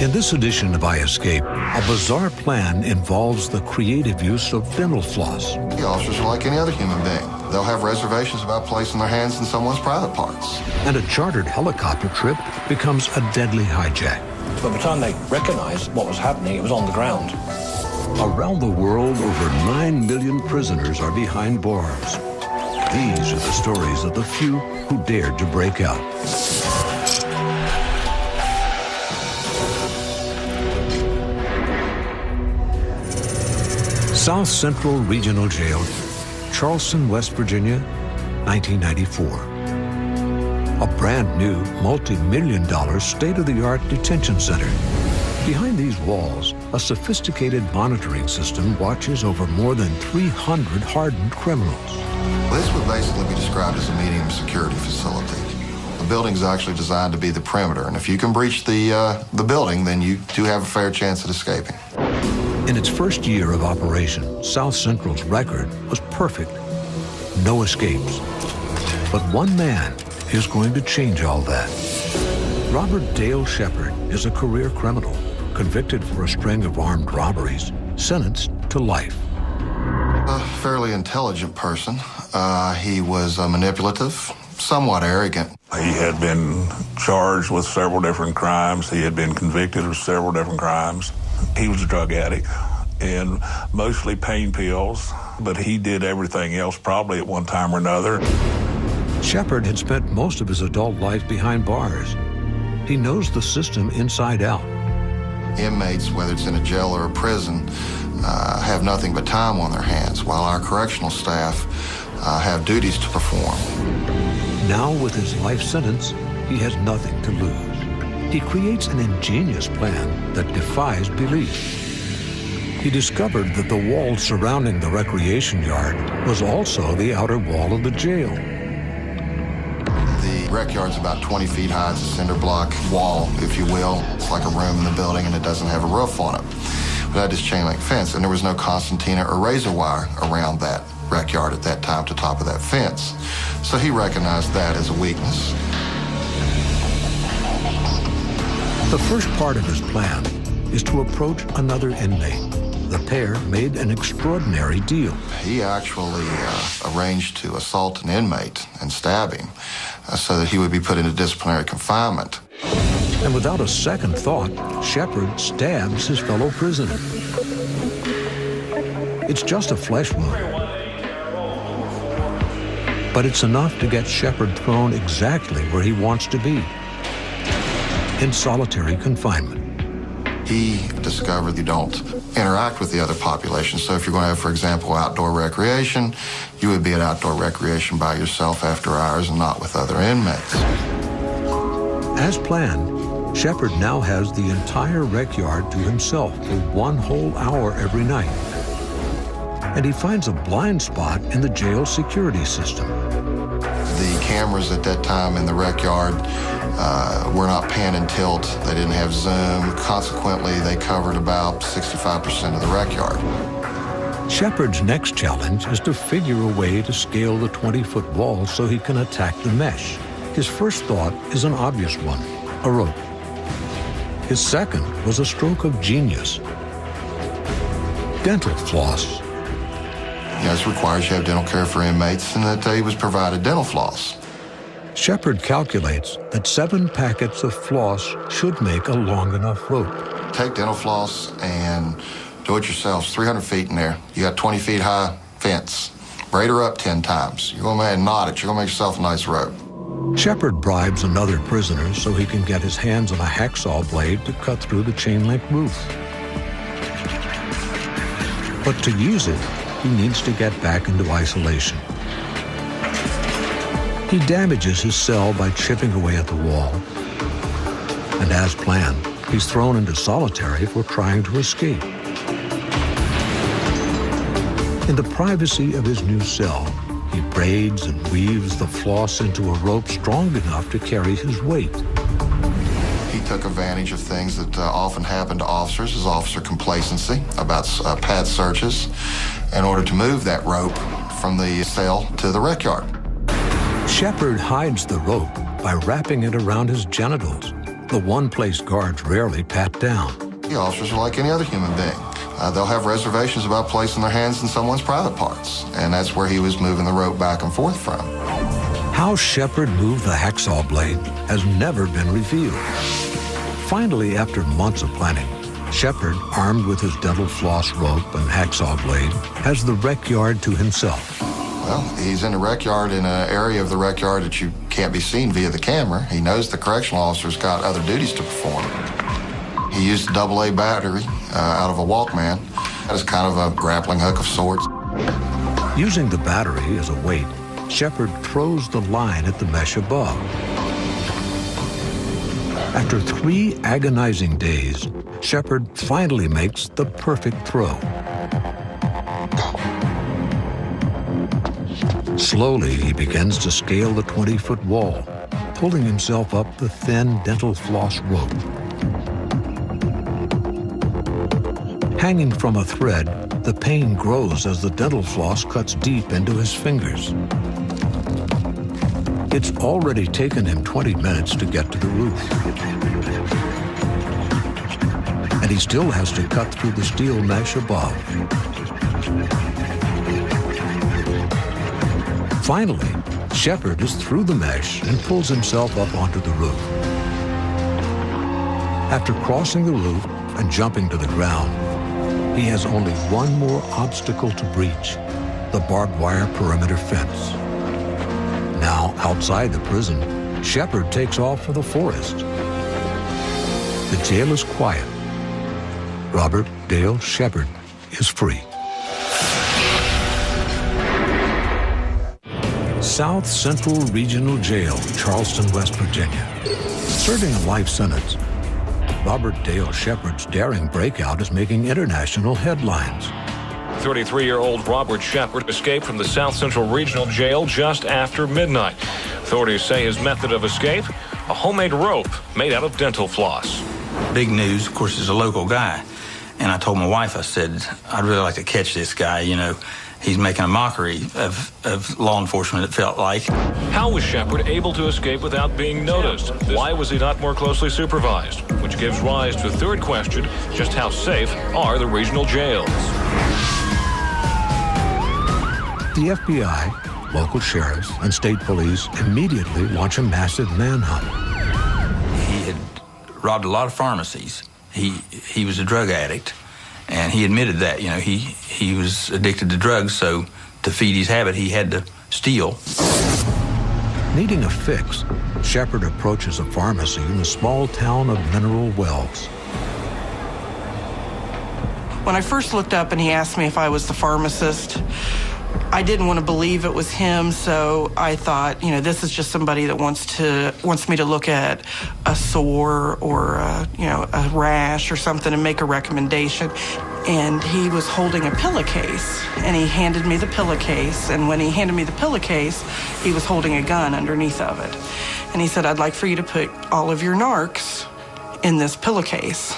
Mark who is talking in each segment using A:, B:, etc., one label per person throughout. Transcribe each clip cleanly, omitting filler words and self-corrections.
A: In this edition of iEscape, a bizarre plan involves the creative use of dental floss.
B: The officers are like any other human being. They'll have reservations about placing their hands in someone's private parts.
A: And a chartered helicopter trip becomes a deadly hijack.
C: By the time they recognized what was happening, it was on the ground.
A: Around the world, over 9 million prisoners are behind bars. These are the stories of the few who dared to break out. South Central Regional Jail, Charleston, West Virginia, 1994. A brand new, multi-million-dollar, state-of-the-art detention center. Behind these walls, a sophisticated monitoring system watches over more than 300 hardened criminals.
B: This would basically be described as a medium security facility. The building's actually designed to be the perimeter, and if you can breach the building, then you do have a fair chance at escaping.
A: In its first year of operation, South Central's record was perfect. No escapes. But one man is going to change all that. Robert Dale Shepard is a career criminal, convicted for a string of armed robberies, sentenced to life.
B: A fairly intelligent person. He was manipulative, somewhat arrogant.
D: He had been charged with several different crimes. He had been convicted of several different crimes. He was a drug addict, and mostly pain pills, but he did everything else probably at one time or another.
A: Shepard had spent most of his adult life behind bars. He knows the system inside out.
B: Inmates, whether it's in a jail or a prison, have nothing but time on their hands, while our correctional staff have duties to perform.
A: Now, with his life sentence, he has nothing to lose. He creates an ingenious plan that defies belief. He discovered that the wall surrounding the recreation yard was also the outer wall of the jail.
B: The rec yard's about 20 feet high. It's a cinder block wall, if you will. It's like a room in the building, and it doesn't have a roof on it. But that is chain link fence, and there was no concertina or razor wire around that rec yard at that time to top of that fence. So he recognized that as a weakness.
A: The first part of his plan is to approach another inmate. The pair made an extraordinary deal.
B: He actually arranged to assault an inmate and stab him so that he would be put into disciplinary confinement.
A: And without a second thought, Shepard stabs his fellow prisoner. It's just a flesh wound, but it's enough to get Shepard thrown exactly where he wants to be, in solitary confinement.
B: He discovered you don't interact with the other population. So if you're going to have, for example, outdoor recreation, you would be at outdoor recreation by yourself after hours and not with other inmates.
A: As planned, Shepard now has the entire rec yard to himself for 1 whole hour every night. And he finds a blind spot in the jail security system.
B: The cameras at that time in the rec yard were not pan and tilt. They didn't have zoom. Consequently, they covered about 65% of the rec yard.
A: Shepard's next challenge is to figure a way to scale the 20-foot wall so he can attack the mesh. His first thought is an obvious one, a rope. His second was a stroke of genius. Dental floss.
B: This requires you have dental care for inmates, and that he was provided dental floss.
A: Shepard calculates that 7 packets of floss should make a long enough rope.
B: Take dental floss and do it yourselves, 300 feet in there. You got 20 feet high fence. Braid her up 10 times. You're going to knot it. You're going to make yourself a nice rope.
A: Shepard bribes another prisoner so he can get his hands on a hacksaw blade to cut through the chain-link roof. But to use it, he needs to get back into isolation. He damages his cell by chipping away at the wall. And as planned, he's thrown into solitary for trying to escape. In the privacy of his new cell, he braids and weaves the floss into a rope strong enough to carry his weight.
B: He took advantage of things that often happen to officers, is officer complacency about pad searches, in order to move that rope from the cell to the rec yard.
A: Shepard hides the rope by wrapping it around his genitals. the one place guards rarely pat down.
B: The officers are like any other human being. They'll have reservations about placing their hands in someone's private parts, and that's where he was moving the rope back and forth from.
A: How Shepard moved the hacksaw blade has never been revealed. Finally, after months of planning, Shepard, armed with his dental floss rope and hacksaw blade, has the rec yard to himself.
B: Well, he's in the rec yard in an area of the rec yard that you can't be seen via the camera. He knows the correctional officer's got other duties to perform. He used a AA battery out of a Walkman as kind of a grappling hook of sorts.
A: Using the battery as a weight, Shepard throws the line at the mesh above. After 3 agonizing days, Shepard finally makes the perfect throw. Slowly, he begins to scale the 20-foot wall, pulling himself up the thin dental floss rope. Hanging from a thread, the pain grows as the dental floss cuts deep into his fingers. It's already taken him 20 minutes to get to the roof. And he still has to cut through the steel mesh above. Finally, Shepard is through the mesh and pulls himself up onto the roof. After crossing the roof and jumping to the ground, he has only one more obstacle to breach, the barbed wire perimeter fence. Now, outside the prison, Shepard takes off for the forest. The jail is quiet. Robert Dale Shepard is free. South Central Regional Jail, Charleston, West Virginia. Serving a life sentence, Robert Dale Shepard's daring breakout is making international headlines.
E: 33-year-old Robert Shepard escaped from the South Central Regional Jail just after midnight. Authorities say his method of escape, a homemade rope made out of dental floss.
F: Big news, of course, he's a local guy. And I told my wife, I said, I'd really like to catch this guy, you know. He's making a mockery of law enforcement, it felt like.
E: How was Shepard able to escape without being noticed? Why was he not more closely supervised? Which gives rise to a third question, just how safe are the regional jails?
A: The FBI, local sheriffs, and state police immediately launch a massive manhunt.
F: He had robbed a lot of pharmacies. He was a drug addict, and he admitted that. You know, he was addicted to drugs, so to feed his habit, he had to steal.
A: Needing a fix, Shepard approaches a pharmacy in the small town of Mineral Wells.
G: When I first looked up and he asked me if I was the pharmacist, I didn't want to believe it was him, so I thought, you know, this is just somebody that wants me to look at a sore or a rash or something and make a recommendation. And he was holding a pillowcase, and he handed me the pillowcase. And when he handed me the pillowcase, he was holding a gun underneath of it. And he said, "I'd like for you to put all of your narcs in this pillowcase."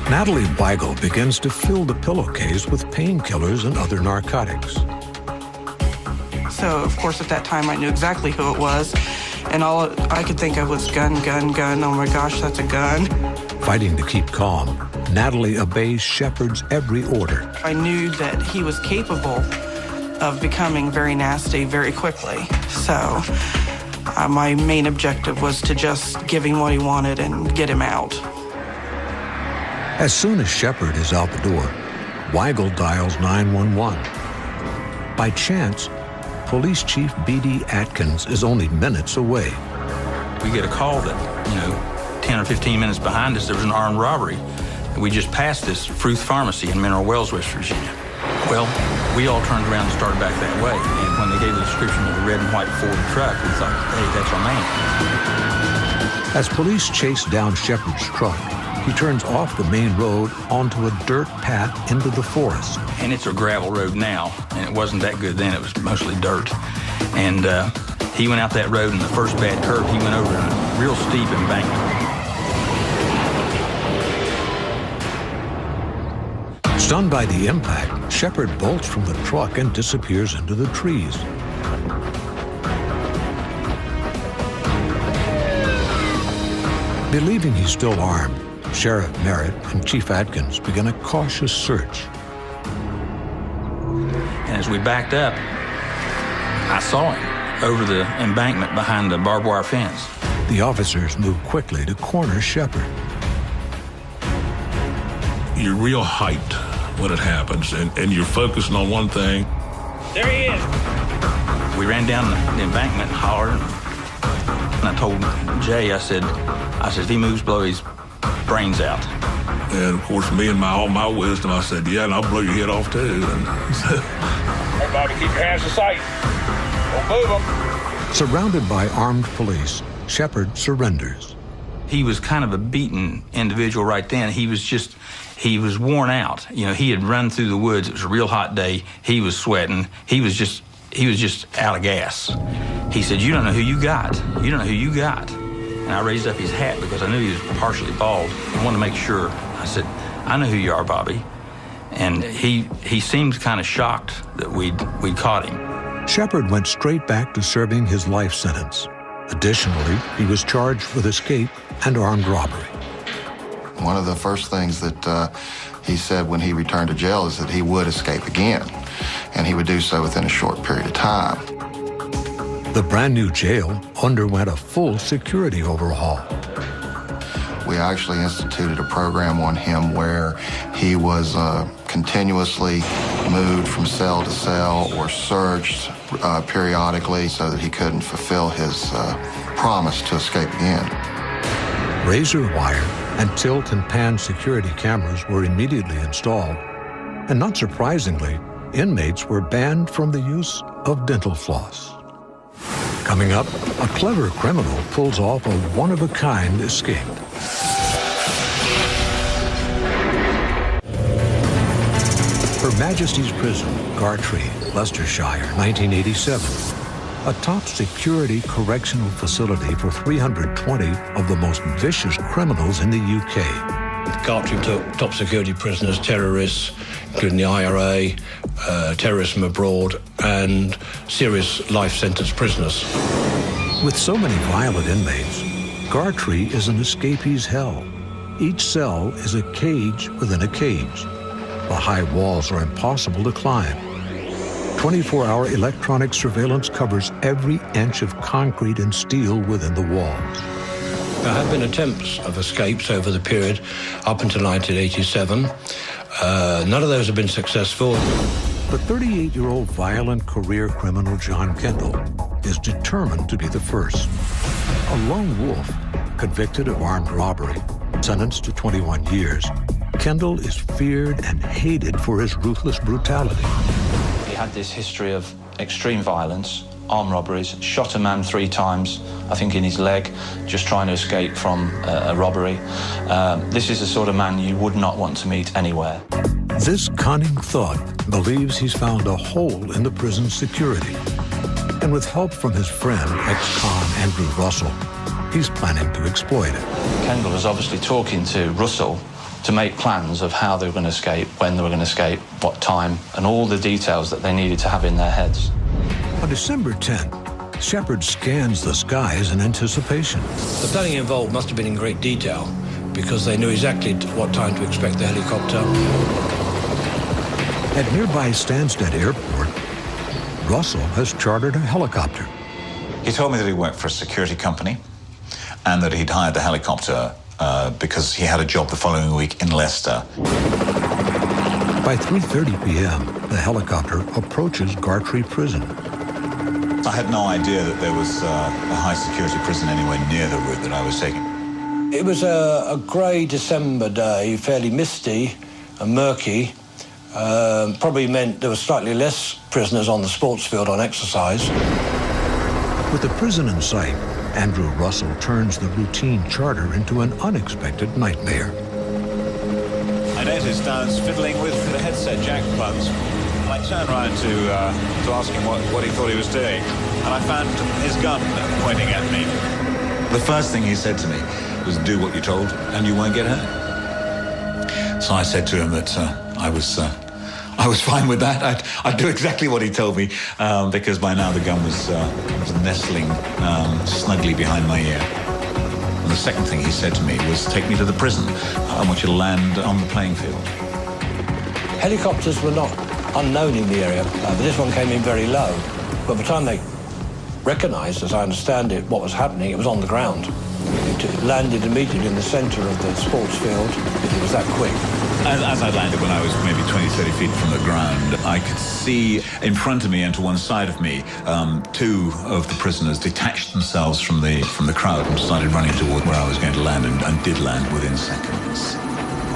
A: Natalie Weigel begins to fill the pillowcase with painkillers and other narcotics.
G: So, of course, at that time, I knew exactly who it was. And all I could think of was gun, gun, gun. Oh, my gosh, that's a gun.
A: Fighting to keep calm, Natalie obeys Shepard's every order.
G: I knew that he was capable of becoming very nasty very quickly. So my main objective was to just give him what he wanted and get him out.
A: As soon as Shepard is out the door, Weigel dials 911. By chance, Police Chief B.D. Atkins is only minutes away.
F: We get a call that, 10 or 15 minutes behind us, there was an armed robbery. We just passed this Fruth Pharmacy in Mineral Wells, West Virginia. Well, we all turned around and started back that way. And when they gave the description of the red and white Ford truck, we thought, hey, that's our man.
A: As police chase down Shepard's truck, he turns off the main road onto a dirt path into the forest.
F: And it's a gravel road now, and it wasn't that good then. It was mostly dirt. And he went out that road, and the first bad curve, he went over a real steep embankment.
A: Stunned by the impact, Shepard bolts from the truck and disappears into the trees. Believing he's still armed, Sheriff Merritt and Chief Atkins began a cautious search.
F: And as we backed up, I saw him over the embankment behind the barbed wire fence.
A: The officers moved quickly to corner Shepard.
D: You're real hyped when it happens, and you're focusing on one thing.
F: There he is. We ran down the embankment and hollered. And I told Jay, I said, if he moves, blow his brains out.
D: And of course, me and all my wisdom, I said, yeah, and I'll blow your head off too. And
E: Hey, Bobby, keep your hands in sight. Don't move them.
A: Surrounded by armed police, Shepard surrenders.
F: He was kind of a beaten individual right then. He was worn out. You know, he had run through the woods. It was a real hot day. He was sweating. He was just out of gas. He said, "You don't know who you got. You don't know who you got." And I raised up his hat because I knew he was partially bald. I wanted to make sure. I said, "I know who you are, Bobby." And he seemed kind of shocked that we'd caught him.
A: Shepard went straight back to serving his life sentence. Additionally, he was charged with escape and armed robbery.
B: One of the first things that he said when he returned to jail is that he would escape again, and he would do so within a short period of time.
A: The brand new jail underwent a full security overhaul.
B: We actually instituted a program on him where he was continuously moved from cell to cell or searched periodically so that he couldn't fulfill his promise to escape again.
A: Razor wire and tilt and pan security cameras were immediately installed. And not surprisingly, inmates were banned from the use of dental floss. Coming up, a clever criminal pulls off a one-of-a-kind escape. Her Majesty's Prison, Gartree, Leicestershire, 1987. A top security correctional facility for 320 of the most vicious criminals in the UK.
C: Gartree took top security prisoners, terrorists, including the IRA, terrorists from abroad, and serious life sentence prisoners.
A: With so many violent inmates, Gartree is an escapee's hell. Each cell is a cage within a cage. The high walls are impossible to climb. 24-hour electronic surveillance covers every inch of concrete and steel within the walls.
C: There have been attempts of escapes over the period up until 1987. None of those have been successful.
A: But 38-year-old violent career criminal John Kendall is determined to be the first. A lone wolf, convicted of armed robbery, sentenced to 21 years, Kendall is feared and hated for his ruthless brutality.
H: He had this history of extreme violence, armed robberies, shot a man 3 times, I think in his leg, just trying to escape from a robbery. This is the sort of man you would not want to meet anywhere.
A: This cunning thug believes he's found a hole in the prison's security. And with help from his friend, ex-con Andrew Russell, he's planning to exploit it.
H: Kendall was obviously talking to Russell to make plans of how they were going to escape, when they were going to escape, what time, and all the details that they needed to have in their heads.
A: On December 10th, Shepard scans the skies in anticipation.
C: The planning involved must have been in great detail because they knew exactly what time to expect the helicopter.
A: At nearby Stansted Airport, Russell has chartered a helicopter.
I: He told me that he worked for a security company and that he'd hired the helicopter because he had a job the following week in Leicester.
A: By 3:30 p.m., the helicopter approaches Gartree Prison.
I: I had no idea that there was a high-security prison anywhere near the route that I was taking.
C: It was a grey December day, fairly misty and murky. Probably meant there were slightly less prisoners on the sports field on exercise.
A: With the prison in sight, Andrew Russell turns the routine charter into an unexpected nightmare.
I: I noticed I was fiddling with the headset jack plugs. I turned around to ask him what he thought he was doing, and I found his gun pointing at me. The first thing he said to me was, "Do what you're told, and you won't get hurt." So I said to him that I was fine with that. I'd do exactly what he told me, because by now the gun was nestling snugly behind my ear. And the second thing he said to me was, take me to the prison. I want you to land on the playing field.
C: Helicopters were not unknown in the area, but this one came in very low. But by the time they recognised, as I understand it, what was happening, it was on the ground. It landed immediately in the centre of the sports field. It was that quick.
I: As I landed, when I was maybe 20, 30 feet from the ground, I could see in front of me and to one side of me, two of the prisoners detached themselves from the crowd and started running toward where I was going to land, and did land within seconds.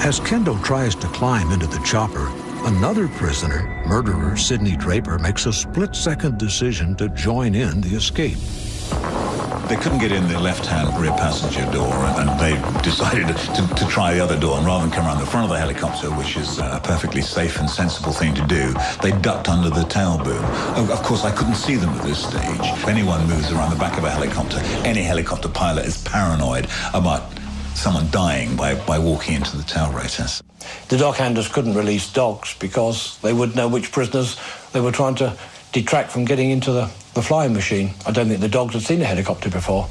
A: As Kendall tries to climb into the chopper, another prisoner, murderer Sidney Draper, makes a split-second decision to join in the escape.
I: They couldn't get in the left-hand rear passenger door, and they decided to try the other door. And rather than come around the front of the helicopter, which is a perfectly safe and sensible thing to do, they ducked under the tail boom. Of course, I couldn't see them at this stage. If anyone moves around the back of a helicopter, any helicopter pilot is paranoid about someone dying by walking into the tail rotors.
C: The dog handlers couldn't release dogs because they would know which prisoners they were trying to detract from getting into the flying machine. I don't think the dogs had seen a helicopter before.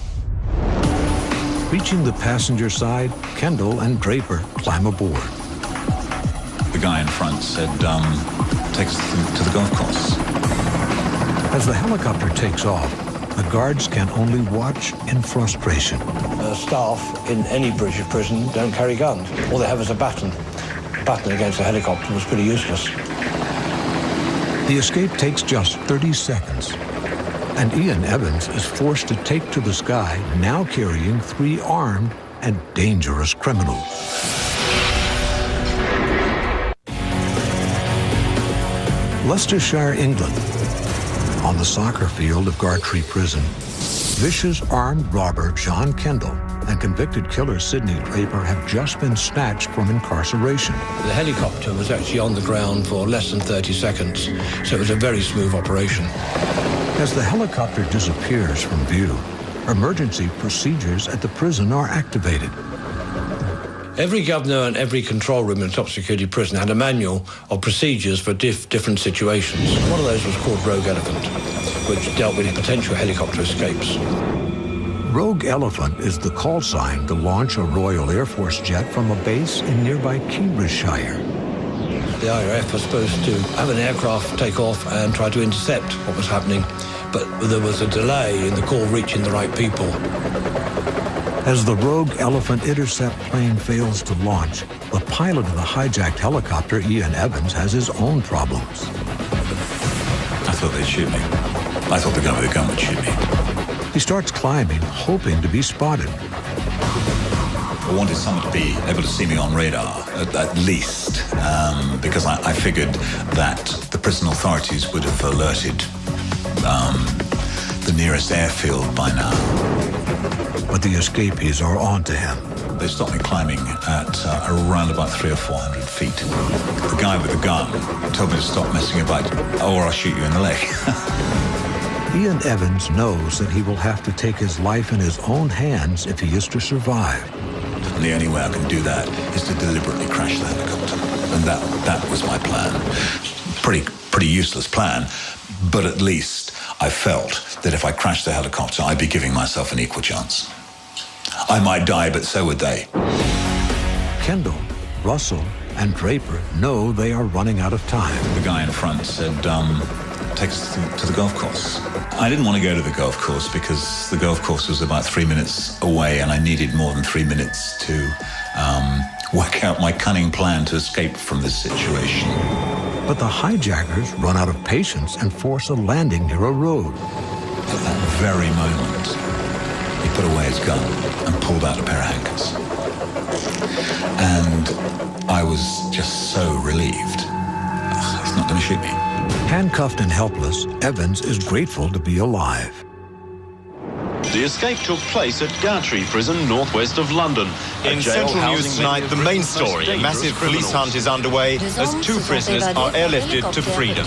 A: Reaching the passenger side, Kendall and Draper climb aboard.
I: The guy in front said, take us to the golf course.
A: As the helicopter takes off, the guards can only watch in frustration.
C: Staff in any British prison don't carry guns. All they have is a baton. A baton against a helicopter was pretty useless.
A: The escape takes just 30 seconds, and Ian Evans is forced to take to the sky, now carrying 3 armed and dangerous criminals. Leicestershire, England. On the soccer field of Gartree Prison, vicious armed robber John Kendall and convicted killer Sidney Draper have just been snatched from incarceration.
C: The helicopter was actually on the ground for less than 30 seconds, so it was a very smooth operation.
A: As the helicopter disappears from view, emergency procedures at the prison are activated.
C: Every governor and every control room in a top-security prison had a manual of procedures for different situations. One of those was called Rogue Elephant, which dealt with potential helicopter escapes.
A: Rogue Elephant is the call sign to launch a Royal Air Force jet from a base in nearby Cambridgeshire.
C: The RAF was supposed to have an aircraft take off and try to intercept what was happening, but there was a delay in the call reaching the right people.
A: As the Rogue Elephant intercept plane fails to launch, the pilot of the hijacked helicopter, Ian Evans, has his own problems.
I: I thought they'd shoot me. I thought the guy with the gun would shoot me.
A: He starts climbing, hoping to be spotted.
I: I wanted someone to be able to see me on radar, at least, because I figured that the prison authorities would have alerted the nearest airfield by now.
A: But the escapees are onto him.
I: They stopped me climbing at around about 300 or 400 feet. The guy with the gun told me to stop messing about, or I'll shoot you in the leg.
A: Ian Evans knows that he will have to take his life in his own hands if he is to survive.
I: And the only way I can do that is to deliberately crash the helicopter. And that was my plan. Pretty useless plan, but at least I felt that if I crashed the helicopter, I'd be giving myself an equal chance. I might die, but so would they.
A: Kendall, Russell, and Draper know they are running out of time.
I: The guy in front said, take us to the golf course. I didn't want to go to the golf course because the golf course was about 3 minutes away and I needed more than 3 minutes to work out my cunning plan to escape from this situation.
A: But the hijackers run out of patience and force a landing near a road.
I: At that very moment, he put away his gun and pulled out a pair of handcuffs. And I was just so relieved. He's not going to shoot me.
A: Handcuffed and helpless, Evans is grateful to be alive.
J: The escape took place at Gartree Prison, northwest of London.
K: In Central News tonight, the main story. A massive police hunt is underway as 2 prisoners are airlifted to freedom.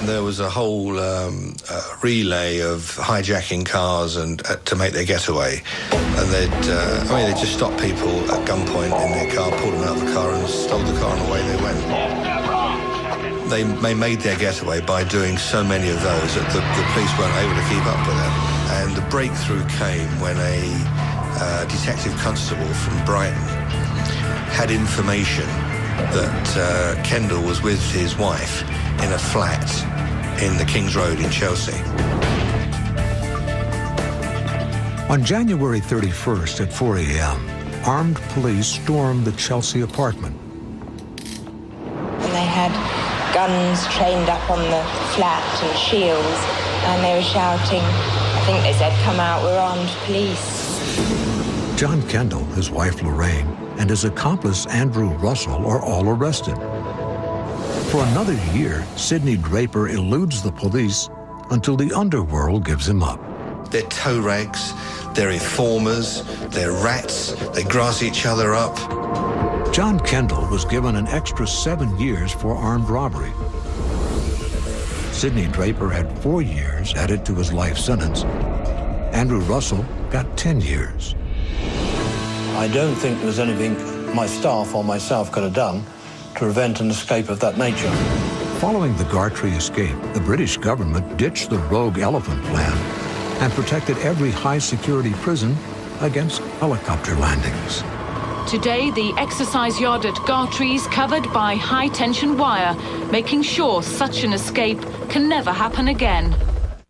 L: There was a whole relay of hijacking cars and to make their getaway, and they'd just stop people at gunpoint in their car, pulled them out of the car, and stole the car, and away they went. They made their getaway by doing so many of those that the police weren't able to keep up with them. And the breakthrough came when a detective constable from Brighton had information that Kendall was with his wife in a flat in the King's Road in Chelsea.
A: On January 31st at 4 a.m., armed police stormed the Chelsea apartment.
M: And they had guns trained up on the flat and shields, and they were shouting, I think they said, "Come out, we're armed police."
A: John Kendall, his wife Lorraine, and his accomplice Andrew Russell are all arrested. For another year, Sidney Draper eludes the police until the underworld gives him up.
L: They're toe rags, they're informers, they're rats, they grass each other up.
A: John Kendall was given an extra 7 years for armed robbery. Sidney Draper had 4 years added to his life sentence. Andrew Russell got 10 years.
C: I don't think there was anything my staff or myself could have done to prevent an escape of that nature.
A: Following the Gartree escape, the British government ditched the Rogue Elephant plan and protected every high-security prison against helicopter landings.
N: Today, the exercise yard at Gartree is covered by high-tension wire, making sure such an escape can never happen again.